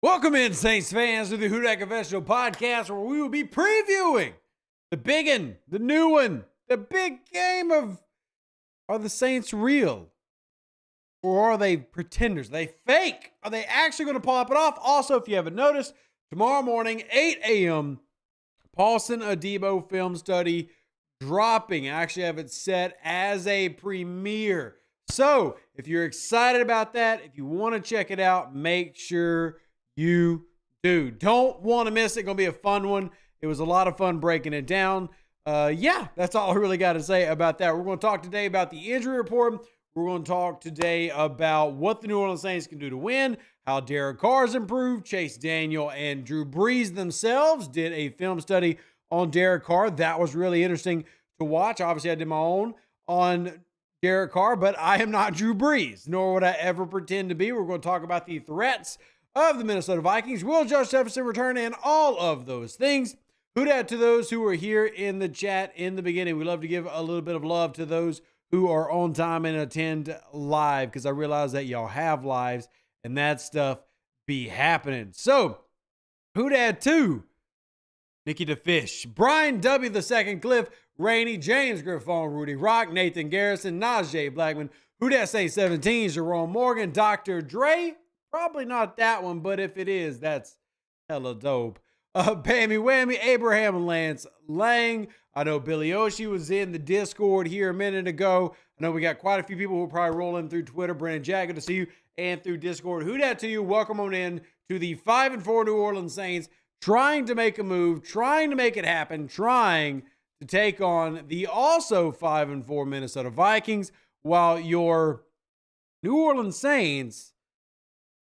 Welcome in, Saints fans, to the Who Dat Confessional podcast, where we will be previewing the big one, the new one, the big game of, are the Saints real? Or are they pretenders? Are they fake? Are they actually going to pop it off? Also, if you haven't noticed, tomorrow morning, 8 a.m., Paulson Adebo film study dropping. I actually have it set as a premiere. So, if you're excited about that, if you want to check it out, make sure you do. Don't want to miss it. Going to be a fun one. It was a lot of fun breaking it down. That's all I really got to say about that. We're going to talk today about the injury report. We're going to talk today about what the New Orleans Saints can do to win, how Derek Carr's improved. Chase Daniel and Drew Brees themselves did a film study on Derek Carr. That was really interesting to watch. Obviously, I did my own on Derek Carr, but I am not Drew Brees, nor would I ever pretend to be. We're going to talk about the threats of the Minnesota Vikings. Will Jefferson return, and all of those things. Who dat to those who were here in the chat in the beginning. We love to give a little bit of love to those who are on time and attend live, because I realize that y'all have lives and that stuff be happening. So, who dat to Nikki DeFish, Brian W. the Second, Cliff Rainey, James Griffon, Rudy Rock, Nathan Garrison, Najee Blackman, Who Dat Saint 17, Jerome Morgan, Dr. Dre. Probably not that one, but if it is, that's hella dope. Pammy Whammy, Abraham Lance Lang. I know Billy Oshie was in the Discord here a minute ago. I know we got quite a few people who will probably roll in through Twitter. Brandon Jack, good to see you. And through Discord. Who dat to you? Welcome on in to the 5-4 New Orleans Saints, trying to make a move, trying to make it happen, trying to take on the also 5-4 Minnesota Vikings, while your New Orleans Saints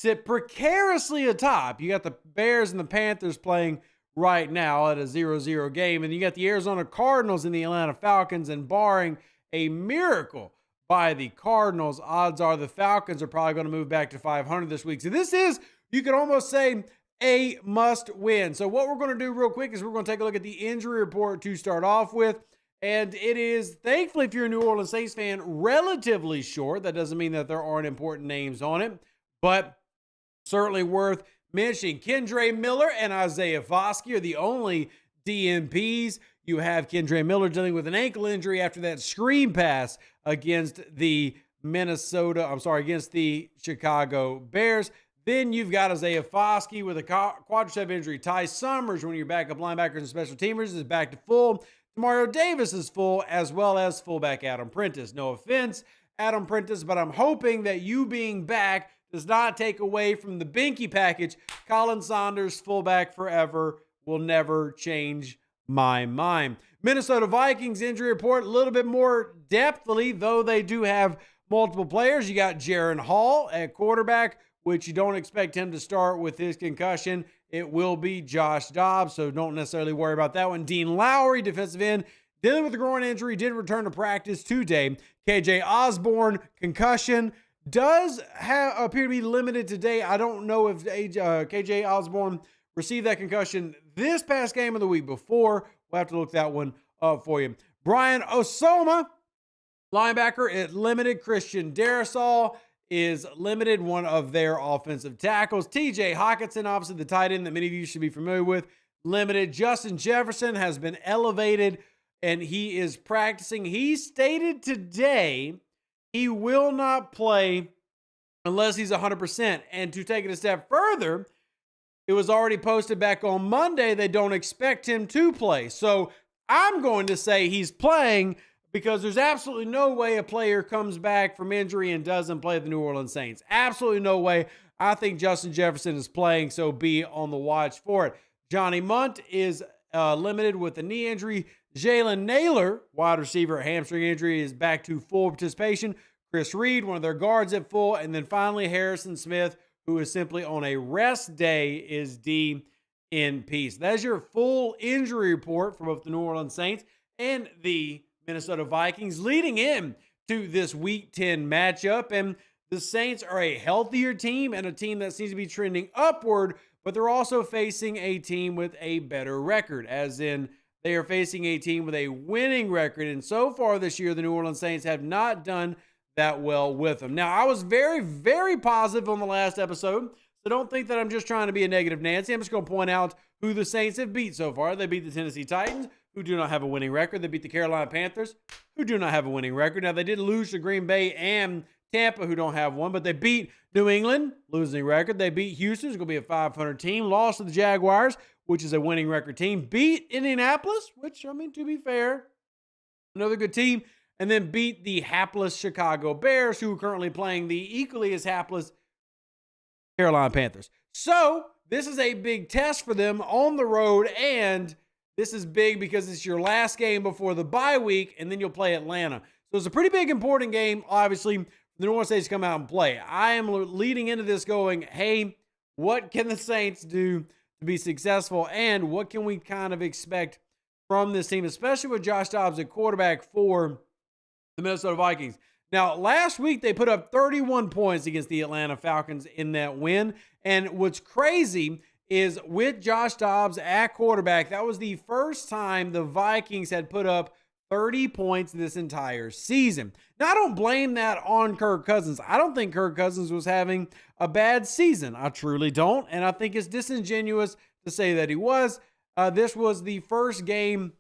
sit precariously atop. You got the Bears and the Panthers playing right now at a 0-0 game, and you got the Arizona Cardinals and the Atlanta Falcons, and barring a miracle by the Cardinals, odds are the Falcons are probably going to move back to 500 this week. So this is, you could almost say, a must win. So what we're going to do real quick is we're going to take a look at the injury report to start off with. And it is, thankfully, if you're a New Orleans Saints fan, relatively short. That doesn't mean that there aren't important names on it, but certainly worth mentioning. Kendre Miller and Isaiah Foskey are the only DNPs. You have Kendre Miller dealing with an ankle injury after that screen pass against the against the Chicago Bears. Then you've got Isaiah Foskey with a quadricep injury. Ty Summers, one of your backup linebackers and special teamers, is back to full. Mario Davis is full, as well as fullback Adam Prentice. No offense, Adam Prentice, but I'm hoping that you being back does not take away from the binky package. Colin Saunders, fullback forever, will never change my mind. Minnesota Vikings injury report, a little bit more depthly, though they do have multiple players. You got Jaron Hall at quarterback, which you don't expect him to start with his concussion. It will be J.Dobbs, so don't necessarily worry about that one. Dean Lowry, defensive end, dealing with a groin injury, did return to practice today. KJ Osborne, concussion, does appear to be limited today. I don't know if KJ Osborne received that concussion this past game of the week before. We'll have to look that one up for you. Brian Osoma, linebacker, is limited. Christian Darrisaw is limited, one of their offensive tackles. TJ Hockenson, obviously the tight end that many of you should be familiar with, limited. Justin Jefferson has been elevated, and he is practicing. He stated today he will not play unless he's 100%. And to take it a step further, it was already posted back on Monday they don't expect him to play. So I'm going to say he's playing, because there's absolutely no way a player comes back from injury and doesn't play the New Orleans Saints. Absolutely no way. I think Justin Jefferson is playing, so be on the watch for it. Johnny Munt is limited with a knee injury. Jalen Naylor, wide receiver, hamstring injury, is back to full participation. Chris Reed, one of their guards, at full. And then finally, Harrison Smith, who is simply on a rest day, is in peace. That's your full injury report for both the New Orleans Saints and the Minnesota Vikings leading in to this Week 10 matchup. And the Saints are a healthier team and a team that seems to be trending upward, but they're also facing a team with a better record, as in they are facing a team with a winning record. And so far this year, the New Orleans Saints have not done that well with them. Now, I was very, very positive on the last episode. So don't think that I'm just trying to be a negative Nancy. I'm just going to point out who the Saints have beat so far. They beat the Tennessee Titans, who do not have a winning record. They beat the Carolina Panthers, who do not have a winning record. Now, they did lose to Green Bay and Tampa, who don't have one, but they beat New England, losing record. They beat Houston, who's going to be a 500 team. Lost to the Jaguars, which is a winning record team. Beat Indianapolis, which, I mean, to be fair, another good team. And then beat the hapless Chicago Bears, who are currently playing the equally as hapless Carolina Panthers. So this is a big test for them on the road, and this is big because it's your last game before the bye week, and then you'll play Atlanta. So it's a pretty big, important game, obviously, for the New Orleans Saints to come out and play. I am leading into this going, hey, what can the Saints do to be successful, and what can we kind of expect from this team, especially with Josh Dobbs at quarterback for the Minnesota Vikings. Now, last week they put up 31 points against the Atlanta Falcons in that win. And what's crazy is with Josh Dobbs at quarterback, that was the first time the Vikings had put up 30 points this entire season. Now, I don't blame that on Kirk Cousins. I don't think Kirk Cousins was having a bad season. I truly don't. And I think it's disingenuous to say that he was. This was the first game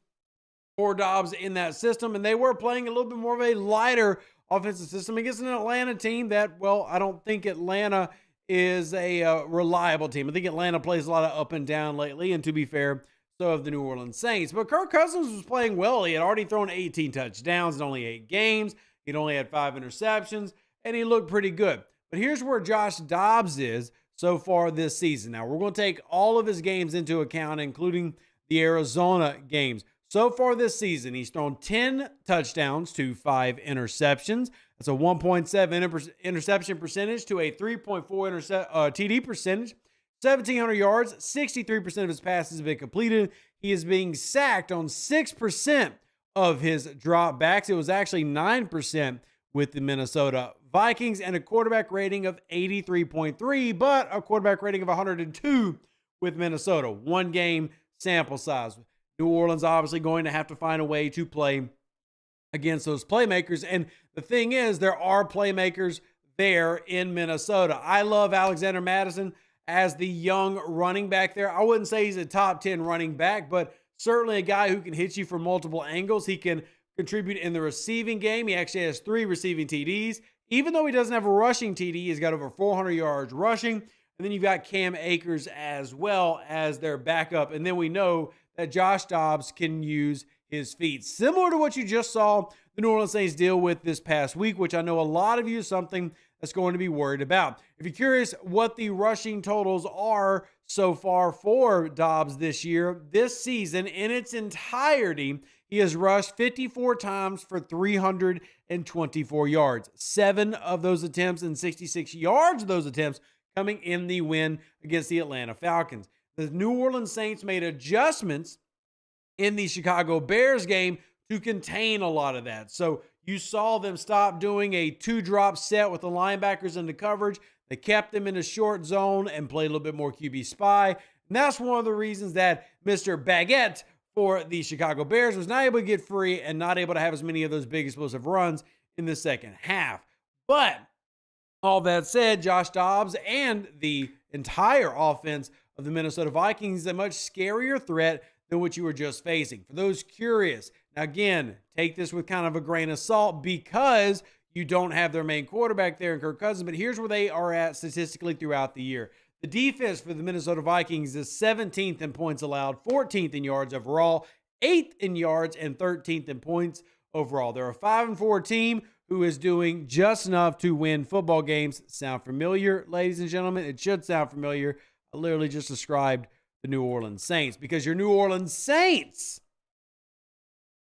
for Dobbs in that system, and they were playing a little bit more of a lighter offensive system against an Atlanta team that, well, I don't think Atlanta is a reliable team. I think Atlanta plays a lot of up and down lately, and to be fair, so have the New Orleans Saints. But Kirk Cousins was playing well. He had already thrown 18 touchdowns in only 8 games. He'd only had 5 interceptions, and he looked pretty good. But here's where Josh Dobbs is so far this season. Now, we're going to take all of his games into account, including the Arizona games. So far this season, he's thrown 10 touchdowns to 5 interceptions. That's a 1.7 interception percentage to a 3.4 TD percentage. 1,700 yards, 63% of his passes have been completed. He is being sacked on 6% of his dropbacks. It was actually 9% with the Minnesota Vikings, and a quarterback rating of 83.3, but a quarterback rating of 102 with Minnesota. 1 game sample size. New Orleans obviously going to have to find a way to play against those playmakers. And the thing is, there are playmakers there in Minnesota. I love Alexander Mattison as the young running back there. I wouldn't say he's a top 10 running back, but certainly a guy who can hit you from multiple angles. He can contribute in the receiving game. He actually has 3 receiving TDs. Even though he doesn't have a rushing TD, he's got over 400 yards rushing. And then you've got Cam Akers as well as their backup. And then we know that Josh Dobbs can use his feet. Similar to what you just saw the New Orleans Saints deal with this past week, which I know a lot of you is something that's going to be worried about. If you're curious what the rushing totals are so far for Dobbs this year, this season in its entirety, he has rushed 54 times for 324 yards. 7 of those attempts and 66 yards of those attempts coming in the win against the Atlanta Falcons. The New Orleans Saints made adjustments in the Chicago Bears game to contain a lot of that. So you saw them stop doing a 2-drop set with the linebackers into coverage. They kept them in a short zone and played a little bit more QB spy. And that's one of the reasons that Mr. Baguette for the Chicago Bears was not able to get free and not able to have as many of those big explosive runs in the second half. But all that said, Josh Dobbs and the entire offense of the Minnesota Vikings is a much scarier threat than what you were just facing. For those curious, now again, take this with kind of a grain of salt because you don't have their main quarterback there in Kirk Cousins, but here's where they are at statistically throughout the year. The defense for the Minnesota Vikings is 17th in points allowed, 14th in yards overall, 8th in yards, and 13th in points overall. They're a 5-4 team who is doing just enough to win football games. Sound familiar, ladies and gentlemen? It should sound familiar. I literally just described the New Orleans Saints because your New Orleans Saints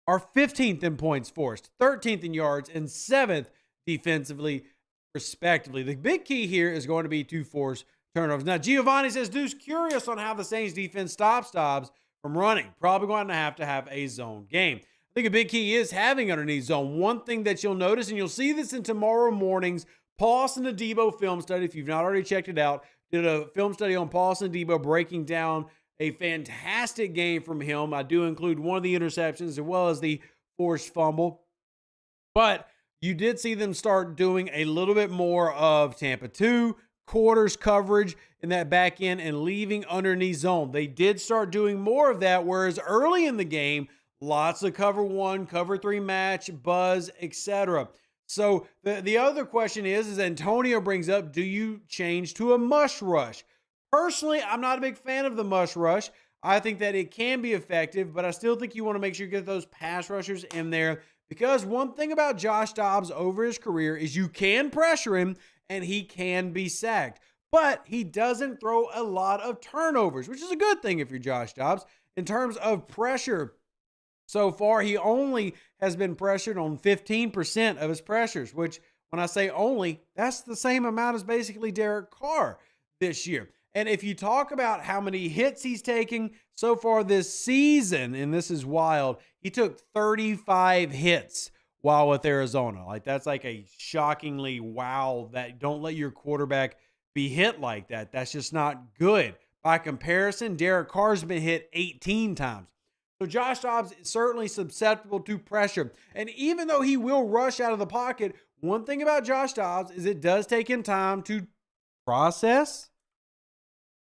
are 15th in points forced, 13th in yards, and 7th defensively, respectively. The big key here is going to be to force turnovers. Now, Giovanni says, Deuce, curious on how the Saints defense stops Dobbs from running. Probably going to have a zone game. I think a big key is having underneath zone. One thing that you'll notice, and you'll see this in tomorrow morning's Paulson Adebo film study, if you've not already checked it out, did a film study on Paulson Adebo breaking down a fantastic game from him. I do include one of the interceptions as well as the forced fumble. But you did see them start doing a little bit more of Tampa 2 quarters coverage in that back end and leaving underneath zone. They did start doing more of that, whereas early in the game, lots of cover 1, cover 3 match, buzz, etc. So the other question is Antonio brings up, do you change to a mush rush? Personally, I'm not a big fan of the mush rush. I think that it can be effective, but I still think you want to make sure you get those pass rushers in there, because one thing about Josh Dobbs over his career is you can pressure him and he can be sacked, but he doesn't throw a lot of turnovers, which is a good thing if you're Josh Dobbs. In terms of pressure, so far, he only has been pressured on 15% of his pressures, which when I say only, that's the same amount as basically Derek Carr this year. And if you talk about how many hits he's taking so far this season, and this is wild, he took 35 hits while with Arizona. Like, that's like a shockingly wow, that don't let your quarterback be hit like that. That's just not good. By comparison, Derek Carr's been hit 18 times. So Josh Dobbs is certainly susceptible to pressure. And even though he will rush out of the pocket, one thing about Josh Dobbs is it does take him time to process,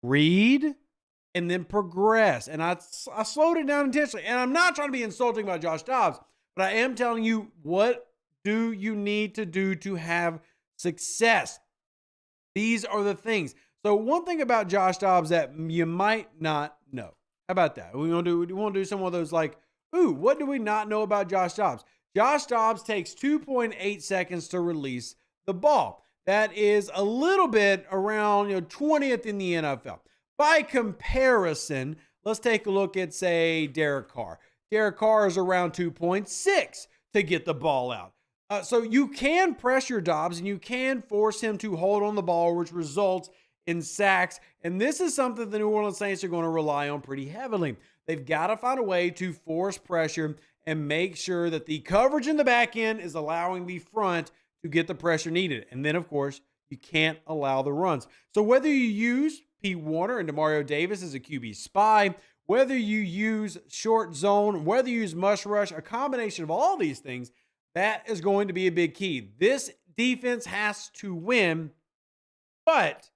read, and then progress. And I slowed it down intentionally. And I'm not trying to be insulting about Josh Dobbs, but I am telling you, what do you need to do to have success? These are the things. So one thing about Josh Dobbs that you might not know. How about that? We want to do some of those like, ooh, what do we not know about Josh Dobbs? Josh Dobbs takes 2.8 seconds to release the ball. That is a little bit around 20th in the NFL. By comparison, let's take a look at, say, Derek Carr. Derek Carr is around 2.6 to get the ball out. So you can pressure Dobbs and you can force him to hold on the ball, which results in sacks. And this is something the New Orleans Saints are going to rely on pretty heavily. They've got to find a way to force pressure and make sure that the coverage in the back end is allowing the front to get the pressure needed. And then, of course, you can't allow the runs. So whether you use Pete Warner and Demario Davis as a QB spy, whether you use short zone, whether you use mush rush, a combination of all these things, that is going to be a big key. This defense has to win, but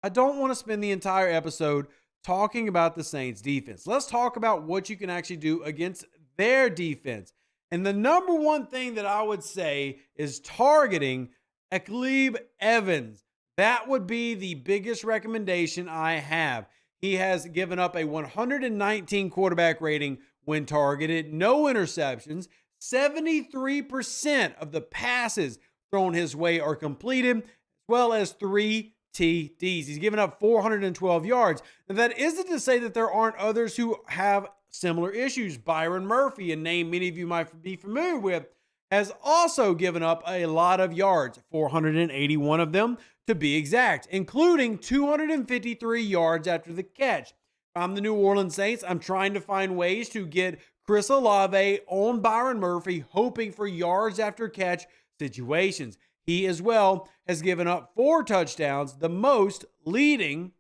I don't want to spend the entire episode talking about the Saints defense. Let's talk about what you can actually do against their defense. And the number one thing that I would say is targeting Akhleb Evans. That would be the biggest recommendation I have. He has given up a 119 quarterback rating when targeted, no interceptions. 73% of the passes thrown his way are completed, as well as 3 TDs. He's given up 412 yards. Now, that isn't to say that there aren't others who have similar issues. Byron Murphy, a name many of you might be familiar with, has also given up a lot of yards, 481 of them to be exact, including 253 yards after the catch. I'm the New Orleans Saints. I'm trying to find ways to get Chris Olave on Byron Murphy, hoping for yards after catch situations. He as well has given up 4 touchdowns, the most, leading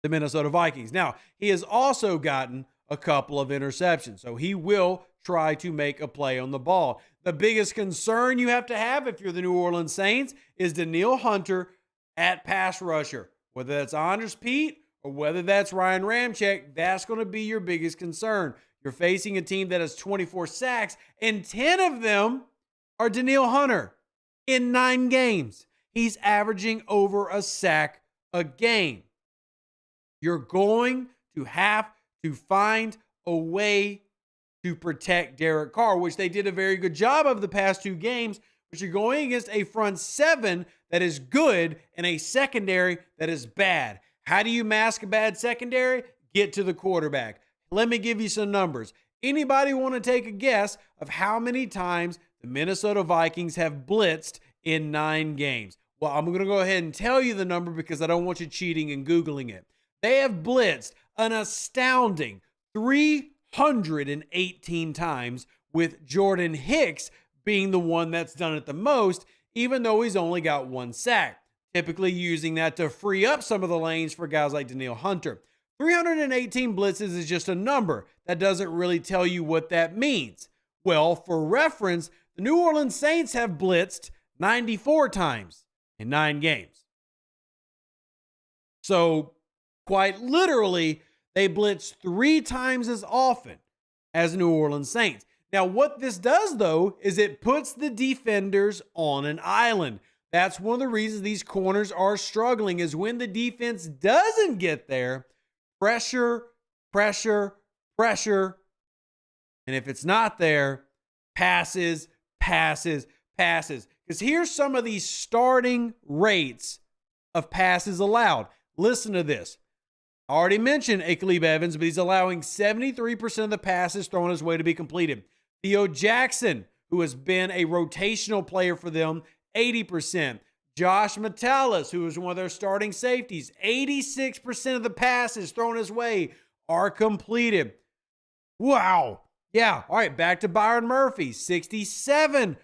the Minnesota Vikings. Now, he has also gotten a couple of interceptions, so he will try to make a play on the ball. The biggest concern you have to have if you're the New Orleans Saints is Danielle Hunter at pass rusher. Whether that's Andres Pete or whether that's Ryan Ramczyk, that's going to be your biggest concern. You're facing a team that has 24 sacks, and 10 of them are Danielle Hunter. In 9 games, he's averaging over a sack a game. You're going to have to find a way to protect Derek Carr, which they did a very good job of the past 2 games, but you're going against a front 7 that is good and a secondary that is bad. How do you mask a bad secondary? Get to the quarterback. Let me give you some numbers. Anybody want to take a guess of how many times the Minnesota Vikings have blitzed in 9 games? Well, I'm going to go ahead and tell you the number because I don't want you cheating and Googling it. They have blitzed an astounding 318 times, with Jordan Hicks being the one that's done it the most, even though he's only got 1 sack, typically using that to free up some of the lanes for guys like Danielle Hunter. 318 blitzes is just a number. That doesn't really tell you what that means. Well, for reference, the New Orleans Saints have blitzed 94 times in 9 games. So quite literally, they blitz 3 times as often as New Orleans Saints. Now, what this does, though, is it puts the defenders on an island. That's one of the reasons these corners are struggling, is when the defense doesn't get there, pressure, pressure, pressure. And if it's not there, passes, passes, passes. Because here's some of these starting rates of passes allowed. Listen to this. I already mentioned Akhalib Evans, but he's allowing 73% of the passes thrown his way to be completed. Theo Jackson, who has been a rotational player for them, 80%. Josh Metellus, who is one of their starting safeties, 86% of the passes thrown his way are completed. Wow. Yeah. All right. Back to Byron Murphy, 67%.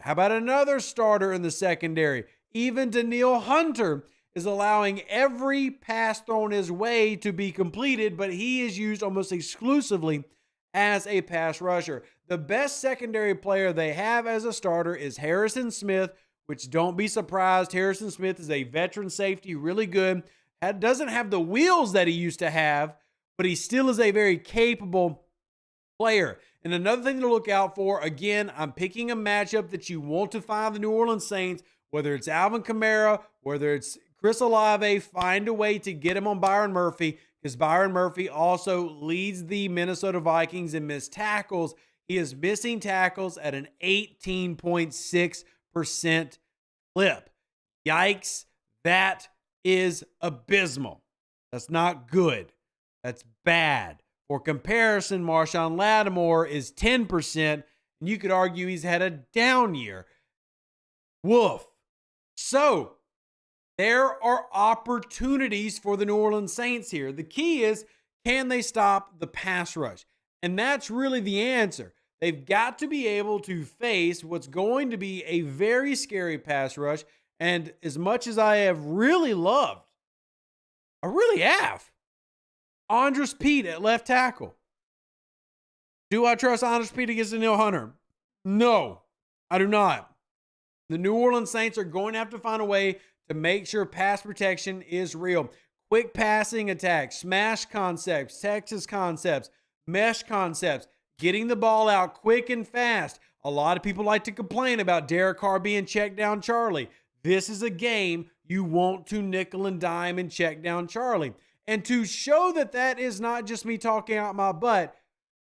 How about another starter in the secondary? Even Daniil Hunter is allowing every pass thrown his way to be completed, but he is used almost exclusively as a pass rusher. The best secondary player they have as a starter is Harrison Smith, which don't be surprised. Harrison Smith is a veteran safety, really good. Doesn't have the wheels that he used to have, but he still is a very capable player. And another thing to look out for, again, I'm picking a matchup that you want to find the New Orleans Saints, whether it's Alvin Kamara, whether it's Chris Olave, find a way to get him on Byron Murphy, because Byron Murphy also leads the Minnesota Vikings in missed tackles. He is missing tackles at an 18.6% clip. Yikes, that is abysmal. That's not good. That's bad. For comparison, Marshawn Lattimore is 10%, and you could argue he's had a down year. Woof. So, there are opportunities for the New Orleans Saints here. The key is, can they stop the pass rush? And that's really the answer. They've got to be able to face what's going to be a very scary pass rush. And as much as I have really loved, I really have, Andres Pete at left tackle. Do I trust Andres Pete against Daniil Hunter? No, I do not. The New Orleans Saints are going to have to find a way to make sure pass protection is real. Quick passing attacks, smash concepts, Texas concepts, mesh concepts, getting the ball out quick and fast. A lot of people like to complain about Derek Carr being check down Charlie. This is a game you want to nickel and dime and check down Charlie. And to show that that is not just me talking out my butt,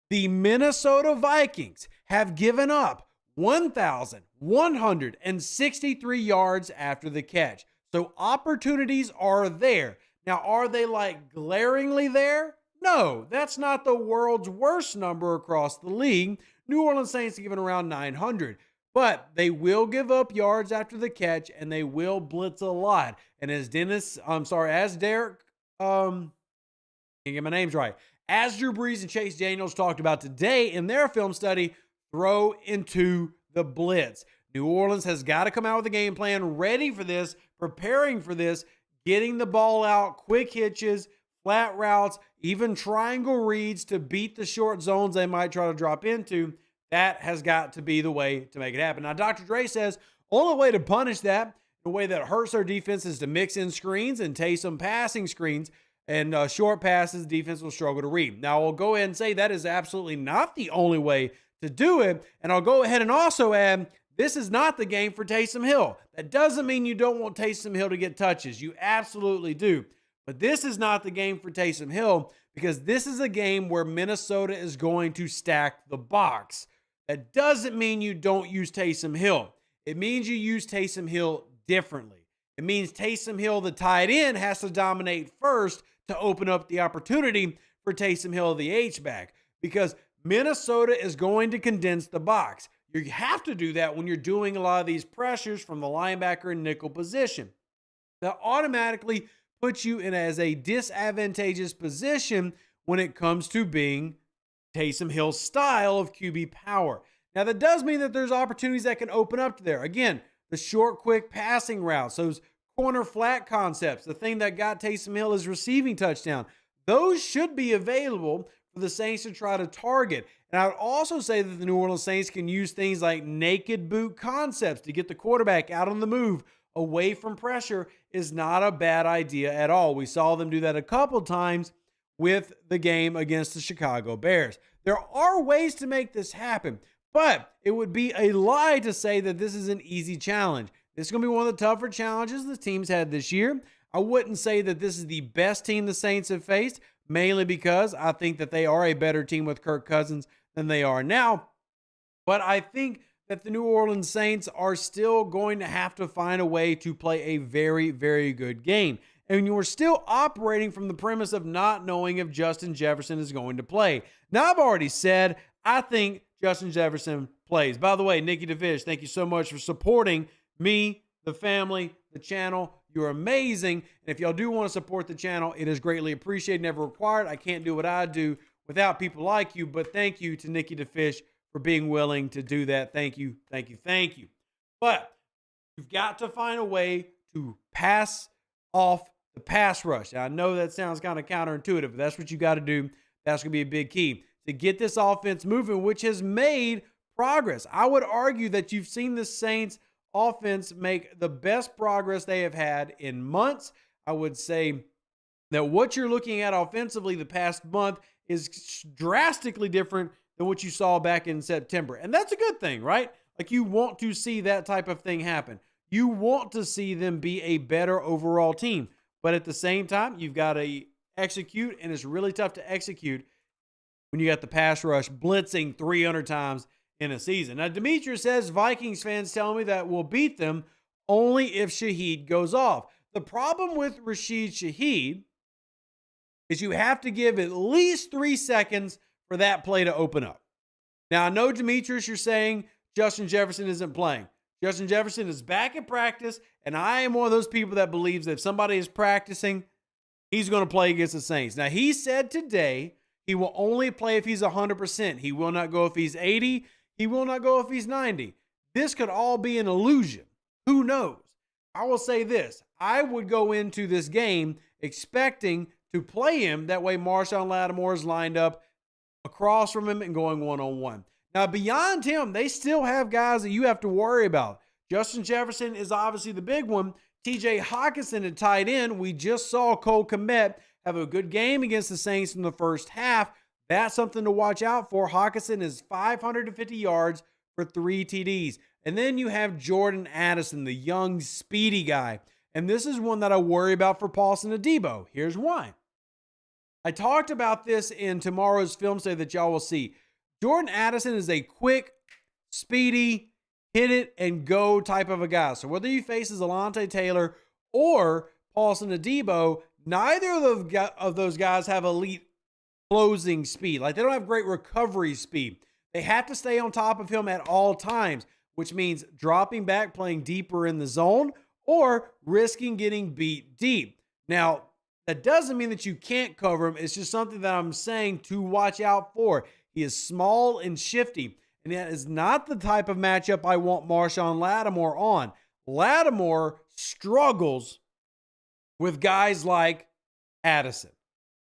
the Minnesota Vikings have given up 1,163 yards after the catch. So opportunities are there. Now, are they like glaringly there? No, that's not the world's worst number across the league. New Orleans Saints are given around 900. But they will give up yards after the catch, and they will blitz a lot. And as Derek, can't get my names right. As Drew Brees and Chase Daniels talked about today in their film study, throw into the blitz. New Orleans has got to come out with a game plan, ready for this, preparing for this, getting the ball out, quick hitches, flat routes, even triangle reads to beat the short zones they might try to drop into. That has got to be the way to make it happen. Now, Dr. Dre says only way to punish that, the way that hurts our defense, is to mix in screens and Taysom passing screens, and short passes the defense will struggle to read. Now, I'll go ahead and say that is absolutely not the only way to do it, and I'll go ahead and also add, this is not the game for Taysom Hill. That doesn't mean you don't want Taysom Hill to get touches. You absolutely do. But this is not the game for Taysom Hill, because this is a game where Minnesota is going to stack the box. That doesn't mean you don't use Taysom Hill. It means you use Taysom Hill differently. It means Taysom Hill, the tight end, has to dominate first to open up the opportunity for Taysom Hill, the H-back, because Minnesota is going to condense the box. You have to do that when you're doing a lot of these pressures from the linebacker and nickel position. That automatically puts you in as a disadvantageous position when it comes to being Taysom Hill's style of QB power. Now, that does mean that there's opportunities that can open up there. Again, the short, quick passing routes, those corner flat concepts, the thing that got Taysom Hill his receiving touchdown, those should be available for the Saints to try to target. And I would also say that the New Orleans Saints can use things like naked boot concepts to get the quarterback out on the move, away from pressure is not a bad idea at all. We saw them do that a couple times with the game against the Chicago Bears. There are ways to make this happen, but it would be a lie to say that this is an easy challenge. This is going to be one of the tougher challenges the team's had this year. I wouldn't say that this is the best team the Saints have faced, mainly because I think that they are a better team with Kirk Cousins than they are now. But I think that the New Orleans Saints are still going to have to find a way to play a very, very good game. And you're still operating from the premise of not knowing if Justin Jefferson is going to play. Now, I've already said I think Justin Jefferson plays. By the way, Nikki DeFish, thank you so much for supporting me, the family, the channel. You're amazing. And if y'all do want to support the channel, it is greatly appreciated, never required. I can't do what I do without people like you. But thank you to Nikki DeFish for being willing to do that. Thank you, thank you, thank you. But you've got to find a way to pass off the pass rush. Now, I know that sounds kind of counterintuitive, but that's what you got to do. That's going to be a big key to get this offense moving, which has made progress. I would argue that you've seen the Saints offense make the best progress they have had in months. I would say that what you're looking at offensively the past month is drastically different than what you saw back in September. And that's a good thing, right? Like, you want to see that type of thing happen. You want to see them be a better overall team. But at the same time, you've got to execute, and it's really tough to execute when you got the pass rush blitzing 300 times in a season. Now, Demetrius says, Vikings fans tell me that we'll beat them only if Shaheed goes off. The problem with Rashid Shaheed is you have to give at least 3 seconds for that play to open up. Now, I know, Demetrius, you're saying Justin Jefferson isn't playing. Justin Jefferson is back in practice, and I am one of those people that believes that if somebody is practicing, he's going to play against the Saints. Now, he said today he will only play if he's 100%. He will not go if he's 80. He will not go if he's 90. This could all be an illusion. Who knows? I will say this. I would go into this game expecting to play him. That way, Marshawn Lattimore is lined up across from him and going one-on-one. Now, beyond him, they still have guys that you have to worry about. Justin Jefferson is obviously the big one. TJ Hockenson at tight end. We just saw Cole Kmet have a good game against the Saints in the first half. That's something to watch out for. Hockenson is 550 yards for 3 TDs. And then you have Jordan Addison, the young, speedy guy. And this is one that I worry about for Paulson Adebo. Here's why. I talked about this in tomorrow's film study that y'all will see. Jordan Addison is a quick, speedy, hit it and go type of a guy. So whether he faces Alontae Taylor or Paulson Adebo, neither of those guys have elite closing speed. Like, they don't have great recovery speed. They have to stay on top of him at all times, which means dropping back, playing deeper in the zone, or risking getting beat deep. Now, that doesn't mean that you can't cover him. It's just something that I'm saying to watch out for. He is small and shifty, and that is not the type of matchup I want Marshawn Lattimore on. Lattimore struggles with guys like Addison.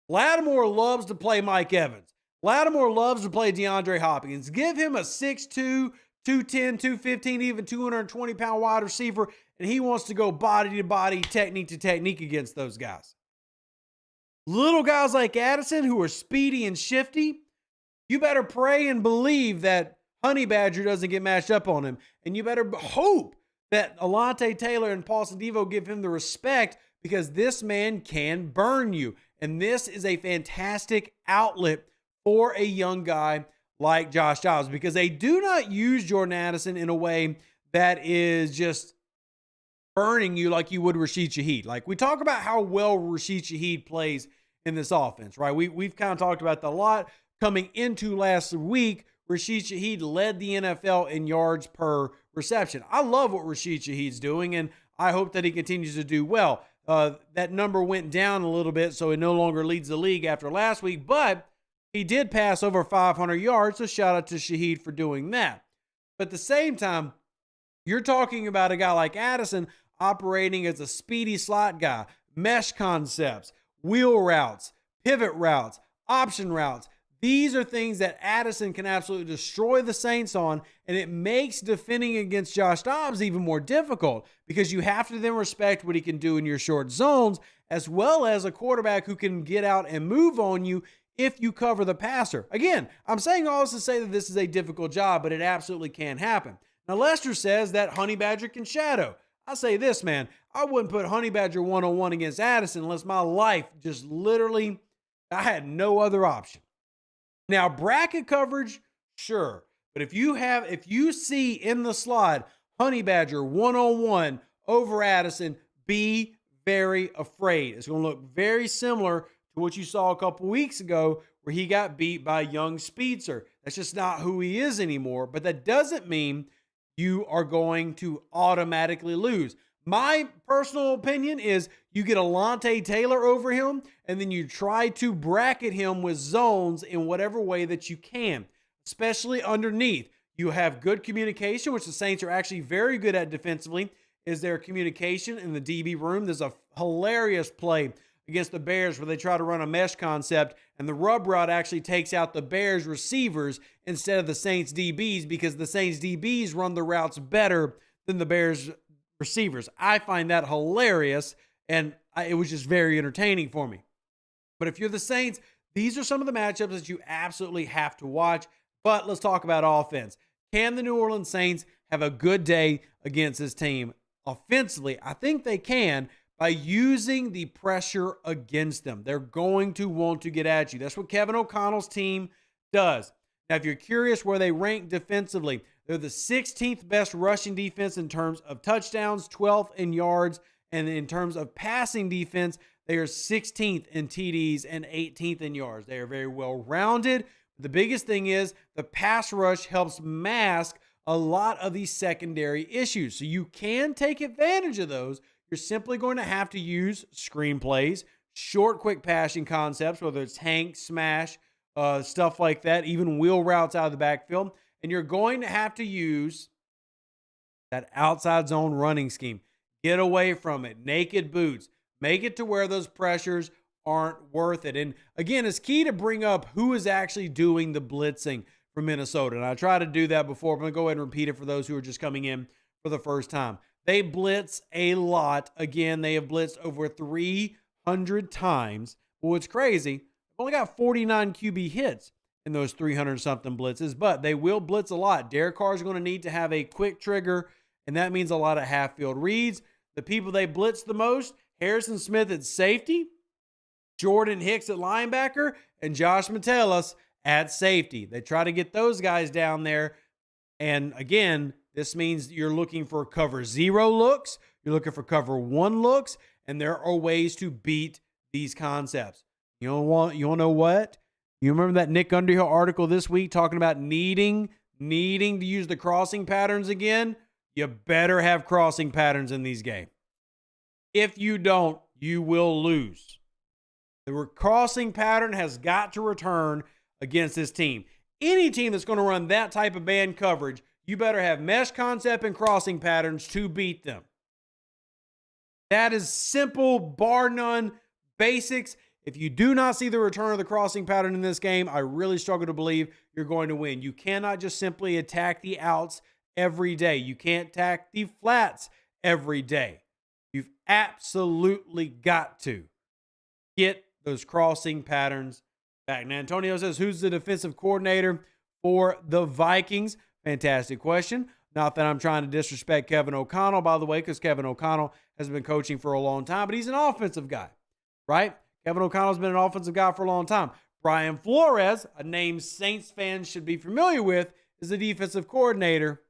Lattimore loves to play Mike Evans. Lattimore loves to play DeAndre Hopkins. Give him a 6'2", 210, 215, even 220-pound wide receiver, and he wants to go body to body, technique to technique against those guys. Little guys like Addison, who are speedy and shifty, you better pray and believe that Honey Badger doesn't get matched up on him. And you better hope that Alontae Taylor and Paulson Adebo give him the respect, because this man can burn you. And this is a fantastic outlet for a young guy like Josh Dobbs, because they do not use Jordan Addison in a way that is just burning you like you would Rashid Shaheed. Like, we talk about how well Rashid Shaheed plays in this offense, right? We've kind of talked about that a lot. Coming into last week, Rashid Shaheed led the NFL in yards per reception. I love what Rashid Shaheed's doing, and I hope that he continues to do well. That number went down a little bit, so he no longer leads the league after last week, but he did pass over 500 yards, so shout out to Shaheed for doing that. But at the same time, you're talking about a guy like Addison operating as a speedy slot guy, mesh concepts, wheel routes, pivot routes, option routes. These are things that Addison can absolutely destroy the Saints on, and it makes defending against J.Dobbs even more difficult because you have to then respect what he can do in your short zones, as well as a quarterback who can get out and move on you if you cover the passer. Again, I'm saying all this to say that this is a difficult job, but it absolutely can happen. Now, Lester says that Honey Badger can shadow. I say this, man, I wouldn't put Honey Badger one-on-one against Addison unless my life just literally, I had no other option. Now, bracket coverage, sure. But if you see in the slot Honey Badger one-on-one over Addison, be very afraid. It's going to look very similar to what you saw a couple weeks ago where he got beat by young Speedster. That's just not who he is anymore. But that doesn't mean you are going to automatically lose. My personal opinion is you get Alontae Taylor over him, and then you try to bracket him with zones in whatever way that you can, especially underneath. You have good communication, which the Saints are actually very good at defensively, is their communication in the DB room. There's a hilarious play against the Bears where they try to run a mesh concept, and the rub route actually takes out the Bears receivers instead of the Saints DBs because the Saints DBs run the routes better than the Bears receivers. I find that hilarious, and it was just very entertaining for me. But if you're the Saints, these are some of the matchups that you absolutely have to watch. But let's talk about offense. Can the New Orleans Saints have a good day against this team? Offensively, I think they can by using the pressure against them. They're going to want to get at you. That's what Kevin O'Connell's team does. Now, if you're curious where they rank defensively, they're the 16th best rushing defense in terms of touchdowns, 12th in yards, and in terms of passing defense, they are 16th in TDs and 18th in yards. They are very well rounded. The biggest thing is the pass rush helps mask a lot of these secondary issues. So you can take advantage of those. You're simply going to have to use screenplays, short, quick passing concepts, whether it's hank, smash, stuff like that, even wheel routes out of the backfield. And you're going to have to use that outside zone running scheme. Get away from it. Naked boots. Make it to where those pressures aren't worth it. And again, it's key to bring up who is actually doing the blitzing for Minnesota. And I tried to do that before, but I'm going to go ahead and repeat it for those who are just coming in for the first time. They blitz a lot. Again, they have blitzed over 300 times. But what's crazy, they've only got 49 QB hits in those 300-something blitzes, but they will blitz a lot. Derek Carr is going to need to have a quick trigger, and that means a lot of half-field reads. The people they blitz the most, Harrison Smith at safety, Jordan Hicks at linebacker, and Josh Metellus at safety. They try to get those guys down there, and again, this means you're looking for cover 0 looks, you're looking for cover 1 looks, and there are ways to beat these concepts. You want to know what? You remember that Nick Underhill article this week talking about needing to use the crossing patterns again? You better have crossing patterns in these games. If you don't, you will lose. The crossing pattern has got to return against this team. Any team that's going to run that type of band coverage, you better have mesh concept and crossing patterns to beat them. That is simple, bar none, basics. If you do not see the return of the crossing pattern in this game, I really struggle to believe you're going to win. You cannot just simply attack the outs every day. You can't attack the flats every day. You've absolutely got to get those crossing patterns back. Now, Antonio says, who's the defensive coordinator for the Vikings? Fantastic question. Not that I'm trying to disrespect Kevin O'Connell, by the way, because Kevin O'Connell has been coaching for a long time, but he's an offensive guy, right? Kevin O'Connell's been an offensive guy for a long time. Brian Flores, a name Saints fans should be familiar with, is the defensive coordinator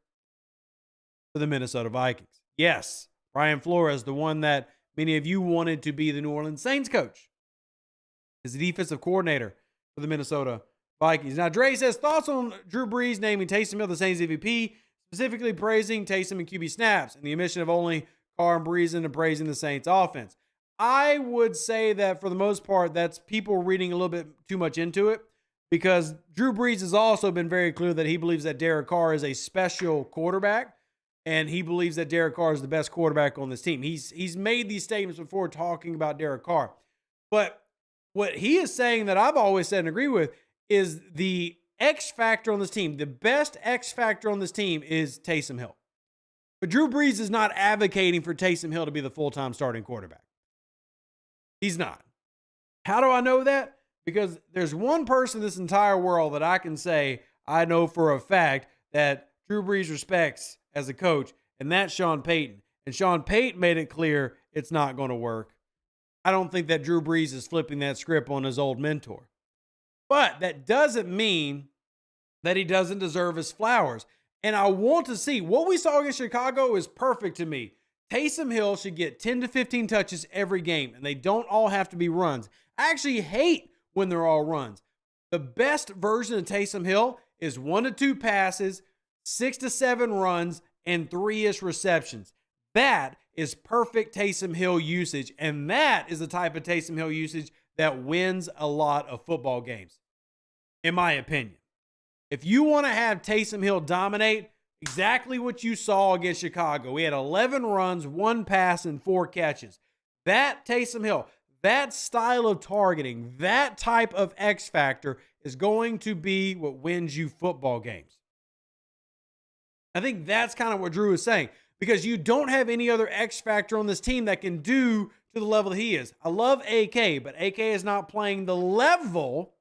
for the Minnesota Vikings. Yes, Brian Flores, the one that many of you wanted to be the New Orleans Saints coach, is the defensive coordinator for the Minnesota Vikings. Now, Dre says, thoughts on Drew Brees naming Taysom Hill the Saints MVP, specifically praising Taysom and QB snaps, and the omission of only Carr and Brees into praising the Saints offense. I would say that for the most part, that's people reading a little bit too much into it, because Drew Brees has also been very clear that he believes that Derek Carr is a special quarterback, and he believes that Derek Carr is the best quarterback on this team. He's made these statements before talking about Derek Carr. But what he is saying that I've always said and agree with is the X factor on this team. The best X factor on this team is Taysom Hill. But Drew Brees is not advocating for Taysom Hill to be the full-time starting quarterback. He's not. How do I know that? Because there's one person in this entire world that I can say I know for a fact that Drew Brees respects as a coach, and that's Sean Payton. And Sean Payton made it clear it's not going to work. I don't think that Drew Brees is flipping that script on his old mentor. But that doesn't mean that he doesn't deserve his flowers. And I want to see what we saw against Chicago is perfect to me. Taysom Hill should get 10 to 15 touches every game, and they don't all have to be runs. I actually hate when they're all runs. The best version of Taysom Hill is 1 to 2 passes, 6 to 7 runs, and 3-ish receptions. That is perfect Taysom Hill usage, and that is the type of Taysom Hill usage that wins a lot of football games, in my opinion. If you want to have Taysom Hill dominate, exactly what you saw against Chicago. He had 11 runs, 1 pass, and 4 catches. That Taysom Hill, that style of targeting, that type of X factor is going to be what wins you football games. I think that's kind of what Drew is saying, because you don't have any other X factor on this team that can do to the level that he is. I love AK, but AK is not playing the level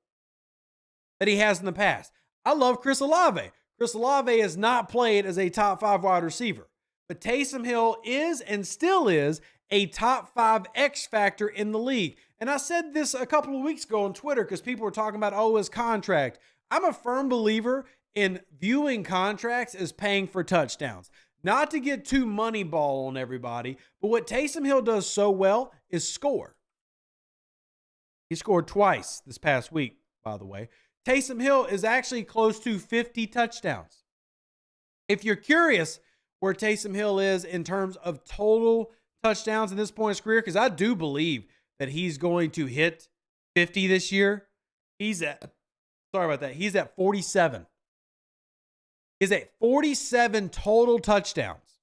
that he has in the past. I love Chris Olave. Chris Olave has not played as a top 5 wide receiver, but Taysom Hill is and still is a top 5 X factor in the league. And I said this a couple of weeks ago on Twitter because people were talking about, his contract. I'm a firm believer in viewing contracts as paying for touchdowns. Not to get too moneyball on everybody, but what Taysom Hill does so well is score. He scored twice this past week, by the way. Taysom Hill is actually close to 50 touchdowns. If you're curious where Taysom Hill is in terms of total touchdowns in this point in his career, because I do believe that he's going to hit 50 this year. He's at 47. He's at 47 total touchdowns.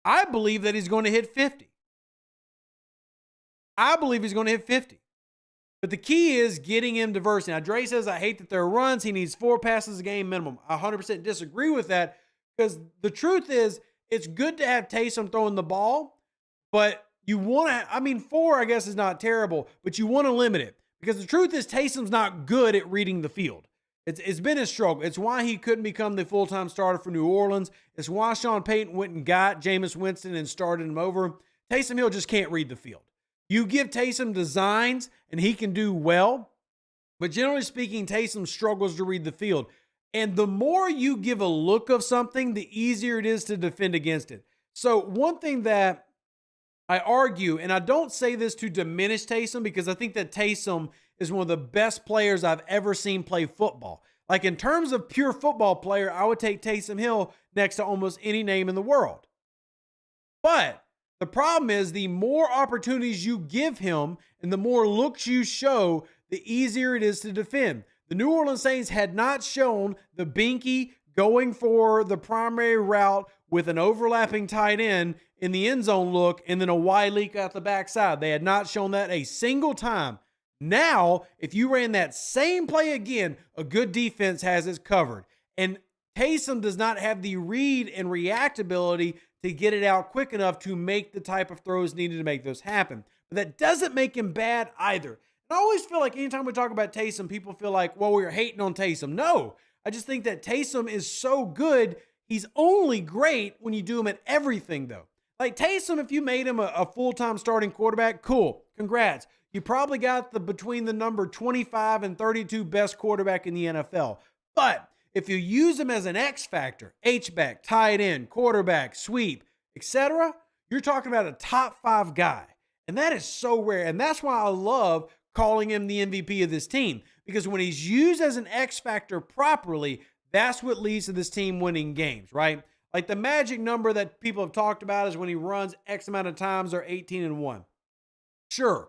I believe that he's going to hit 50. I believe he's going to hit 50. But the key is getting him diversity. Now, Dre says, I hate that there are runs. He needs 4 passes a game minimum. I 100% disagree with that, because the truth is it's good to have Taysom throwing the ball, but you want to, 4, I guess, is not terrible, but you want to limit it, because the truth is Taysom's not good at reading the field. It's been his struggle. It's why he couldn't become the full-time starter for New Orleans. It's why Sean Payton went and got Jameis Winston and started him over. Taysom Hill just can't read the field. You give Taysom designs, and he can do well. But generally speaking, Taysom struggles to read the field. And the more you give a look of something, the easier it is to defend against it. So one thing that I argue, and I don't say this to diminish Taysom, because I think that Taysom is one of the best players I've ever seen play football. Like, in terms of pure football player, I would take Taysom Hill next to almost any name in the world. But the problem is, the more opportunities you give him and the more looks you show, the easier it is to defend. The New Orleans Saints had not shown the binky going for the primary route with an overlapping tight end in the end zone look and then a wide leak out the backside. They had not shown that a single time. Now, if you ran that same play again, a good defense has it covered. And Taysom does not have the read and react ability to get it out quick enough to make the type of throws needed to make those happen. But that doesn't make him bad either. And I always feel like anytime we talk about Taysom, people feel like, well, we're hating on Taysom. No, I just think that Taysom is so good. He's only great when you do him at everything, though. Like Taysom, if you made him a full-time starting quarterback, cool, congrats. You probably got between the number 25 and 32 best quarterback in the NFL. But if you use him as an X factor, H-back, tight end, quarterback, sweep, etc., you're talking about a top 5 guy. And that is so rare. And that's why I love calling him the MVP of this team. Because when he's used as an X factor properly, that's what leads to this team winning games, right? Like the magic number that people have talked about is when he runs X amount of times, they're 18-1. Sure,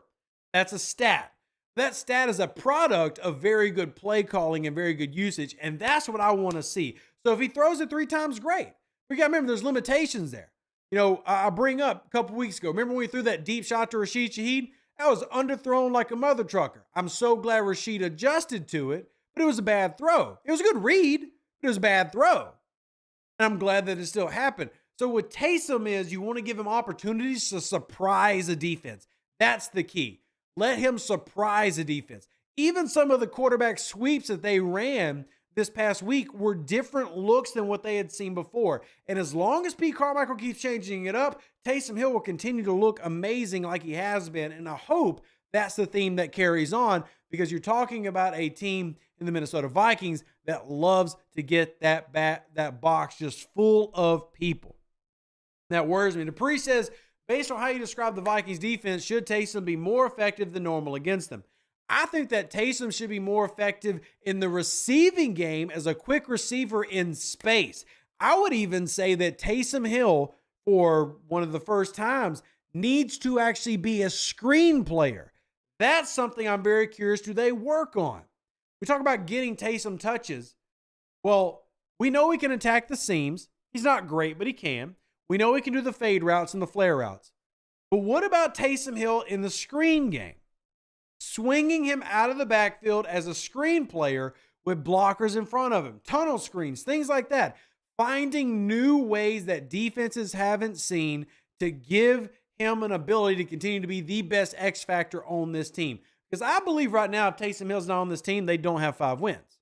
that's a stat. That stat is a product of very good play calling and very good usage, and that's what I want to see. So if he throws it 3 times, great. We got to remember there's limitations there. You know, I bring up a couple weeks ago, remember when we threw that deep shot to Rashid Shaheed? That was underthrown like a mother trucker. I'm so glad Rashid adjusted to it, but it was a bad throw. It was a good read, but it was a bad throw. And I'm glad that it still happened. So with Taysom is you want to give him opportunities to surprise a defense. That's the key. Let him surprise a defense. Even some of the quarterback sweeps that they ran this past week were different looks than what they had seen before. And as long as Pete Carmichael keeps changing it up, Taysom Hill will continue to look amazing like he has been. And I hope that's the theme that carries on, because you're talking about a team in the Minnesota Vikings that loves to get that box just full of people. That worries me. Dupree says, based on how you describe the Vikings defense, should Taysom be more effective than normal against them? I think that Taysom should be more effective in the receiving game as a quick receiver in space. I would even say that Taysom Hill, for one of the first times, needs to actually be a screen player. That's something I'm very curious, do they work on? We talk about getting Taysom touches. Well, we know he can attack the seams. He's not great, but he can. We know he can do the fade routes and the flare routes. But what about Taysom Hill in the screen game? Swinging him out of the backfield as a screen player with blockers in front of him, tunnel screens, things like that. Finding new ways that defenses haven't seen to give him an ability to continue to be the best X factor on this team. Because I believe right now, if Taysom Hill's not on this team, they don't have 5 wins.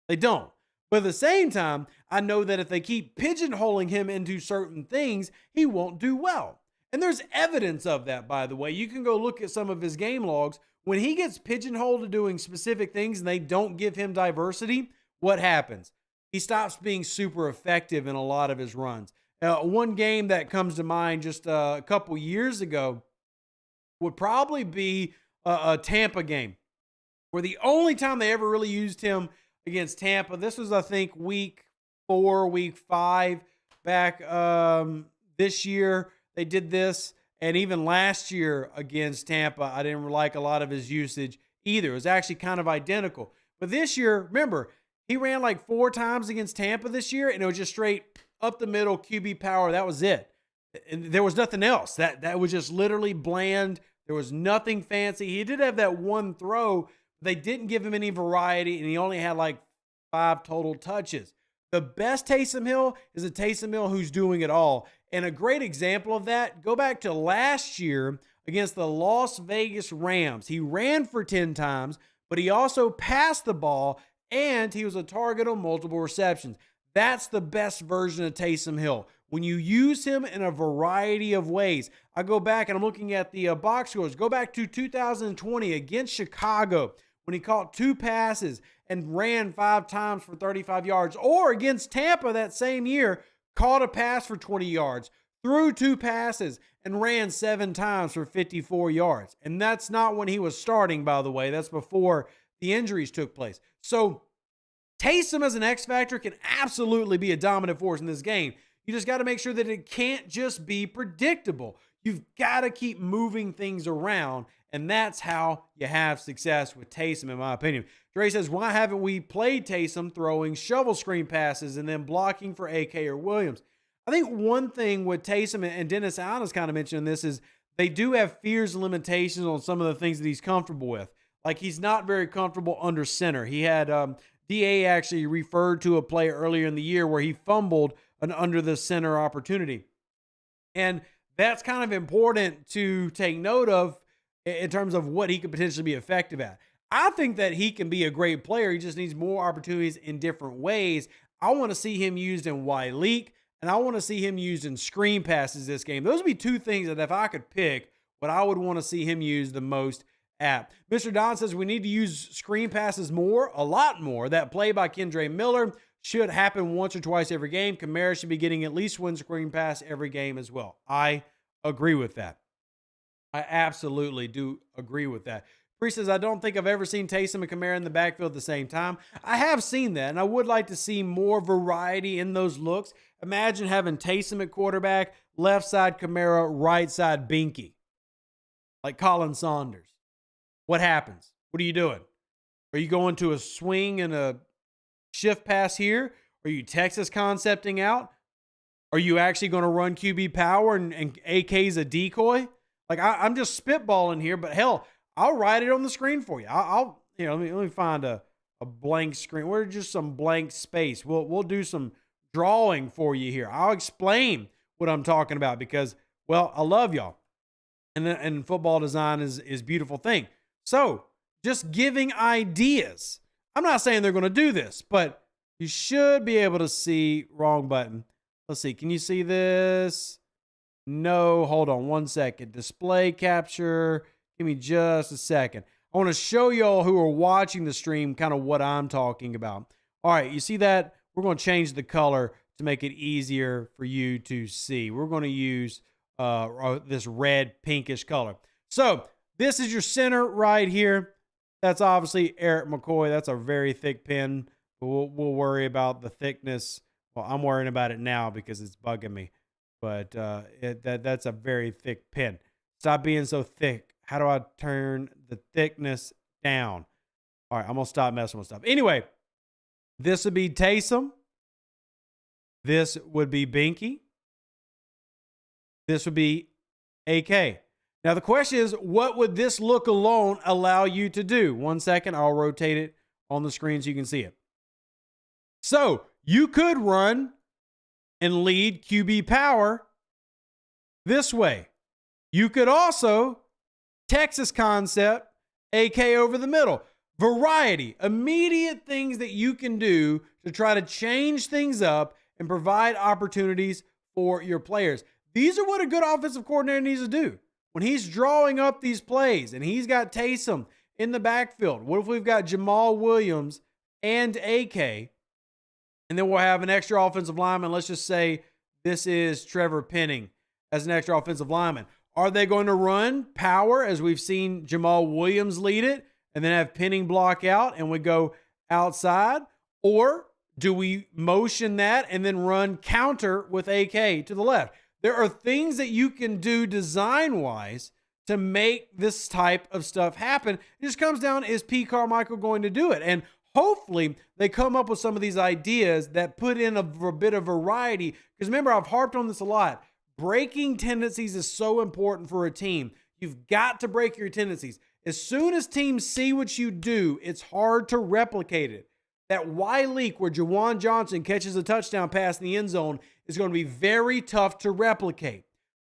They don't. But at the same time, I know that if they keep pigeonholing him into certain things, he won't do well. And there's evidence of that, by the way. You can go look at some of his game logs. When he gets pigeonholed to doing specific things and they don't give him diversity, what happens? He stops being super effective in a lot of his runs. One game that comes to mind just a couple years ago would probably be a Tampa game, where the only time they ever really used him against Tampa, this was, I think, week 4, week 5 back this year. They did this. And even last year against Tampa, I didn't like a lot of his usage either. It was actually kind of identical. But this year, remember, he ran like 4 times against Tampa this year, and it was just straight up the middle QB power. That was it. And there was nothing else. That was just literally bland. There was nothing fancy. He did have that one throw. They didn't give him any variety, and he only had like 5 total touches. The best Taysom Hill is a Taysom Hill who's doing it all. And a great example of that, go back to last year against the Las Vegas Rams. He ran for 10 times, but he also passed the ball, and he was a target on multiple receptions. That's the best version of Taysom Hill. When you use him in a variety of ways. I go back and I'm looking at the box scores. Go back to 2020 against Chicago when he caught 2 passes and ran 5 times for 35 yards. Or against Tampa that same year, caught a pass for 20 yards, threw 2 passes, and ran 7 times for 54 yards. And that's not when he was starting, by the way. That's before the injuries took place. So Taysom as an X factor can absolutely be a dominant force in this game. You just got to make sure that it can't just be predictable. You've got to keep moving things around, and that's how you have success with Taysom, in my opinion. Dre says, why haven't we played Taysom throwing shovel screen passes and then blocking for AK or Williams? I think one thing with Taysom, and Dennis Allen has kind of mentioned this, is they do have fears and limitations on some of the things that he's comfortable with. Like, he's not very comfortable under center. He had DA actually referred to a play earlier in the year where he fumbled an under the center opportunity. And that's kind of important to take note of in terms of what he could potentially be effective at. I think that he can be a great player. He just needs more opportunities in different ways. I want to see him used in Y leak, and I want to see him used in screen passes this game. Those would be 2 things that if I could pick, what I would want to see him use the most at. Mr. Don says we need to use screen passes more, a lot more. That play by Kendre Miller should happen once or twice every game. Kamara should be getting at least 1 screen pass every game as well. I agree with that. I absolutely do agree with that. Bree says, I don't think I've ever seen Taysom and Kamara in the backfield at the same time. I have seen that, and I would like to see more variety in those looks. Imagine having Taysom at quarterback, left side Kamara, right side Binky, like Colin Saunders. What happens? What are you doing? Are you going to a swing and a shift pass here? Are you Texas concepting out? Are you actually going to run QB power and AK's a decoy? Like, I'm just spitballing here, but hell, I'll write it on the screen for you. Let me find a a blank screen. We're just some blank space. We'll do some drawing for you here. I'll explain what I'm talking about because, well, I love y'all. And football design is a beautiful thing. So just giving ideas. I'm not saying they're going to do this, but you should be able to see. Wrong button. Let's see. Can you see this? No. Hold on one second. Display capture. Give me just a second. I want to show y'all who are watching the stream kind of what I'm talking about. All right. You see that? We're going to change the color to make it easier for you to see. We're going to use this red pinkish color. So this is your center right here. That's obviously Eric McCoy. That's a very thick pen. We'll worry about the thickness. Well, I'm worrying about it now because it's bugging me. But that's a very thick pen. Stop being so thick. How do I turn the thickness down? All right, I'm going to stop messing with stuff. Anyway, this would be Taysom. This would be Binky. This would be AK. Now, the question is, what would this look alone allow you to do? 1 second, I'll rotate it on the screen so you can see it. So, you could run and lead QB power this way. You could also Texas concept, AK over the middle. Variety, immediate things that you can do to try to change things up and provide opportunities for your players. These are what a good offensive coordinator needs to do. When he's drawing up these plays and he's got Taysom in the backfield, what if we've got Jamal Williams and AK, and then we'll have an extra offensive lineman? Let's just say this is Trevor Penning as an extra offensive lineman. Are they going to run power as we've seen Jamal Williams lead it and then have Penning block out and we go outside? Or do we motion that and then run counter with AK to the left? There are things that you can do design-wise to make this type of stuff happen. It just comes down, is P. Carmichael going to do it? And hopefully they come up with some of these ideas that put in a bit of variety. Because remember, I've harped on this a lot. Breaking tendencies is so important for a team. You've got to break your tendencies. As soon as teams see what you do, it's hard to replicate it. That Y leak where Juwan Johnson catches a touchdown pass in the end zone is going to be very tough to replicate.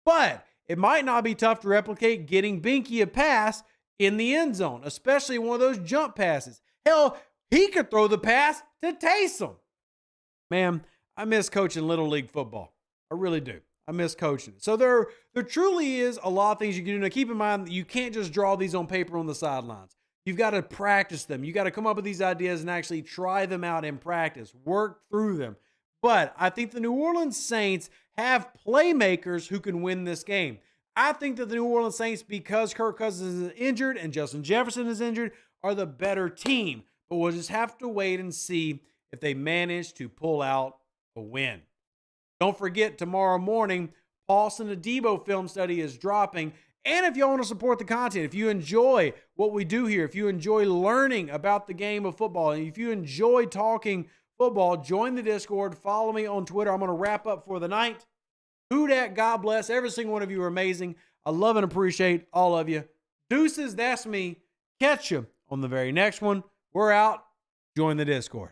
But it might not be tough to replicate getting Binky a pass in the end zone, especially one of those jump passes. Hell, he could throw the pass to Taysom. Man, I miss coaching Little League football. I really do. I miss coaching. So there truly is a lot of things you can do. Now, keep in mind that you can't just draw these on paper on the sidelines. You've got to practice them. You got to come up with these ideas and actually try them out in practice. Work through them. But I think the New Orleans Saints have playmakers who can win this game. I think that the New Orleans Saints, because Kirk Cousins is injured and Justin Jefferson is injured, are the better team. But we'll just have to wait and see if they manage to pull out a win. Don't forget, tomorrow morning, Paulson Adebo film study is dropping. And if you want to support the content, if you enjoy what we do here, if you enjoy learning about the game of football, and if you enjoy talking football, join the Discord. Follow me on Twitter. I'm going to wrap up for the night. Who dat? God bless. Every single one of you are amazing. I love and appreciate all of you. Deuces, that's me. Catch you on the very next one. We're out. Join the Discord.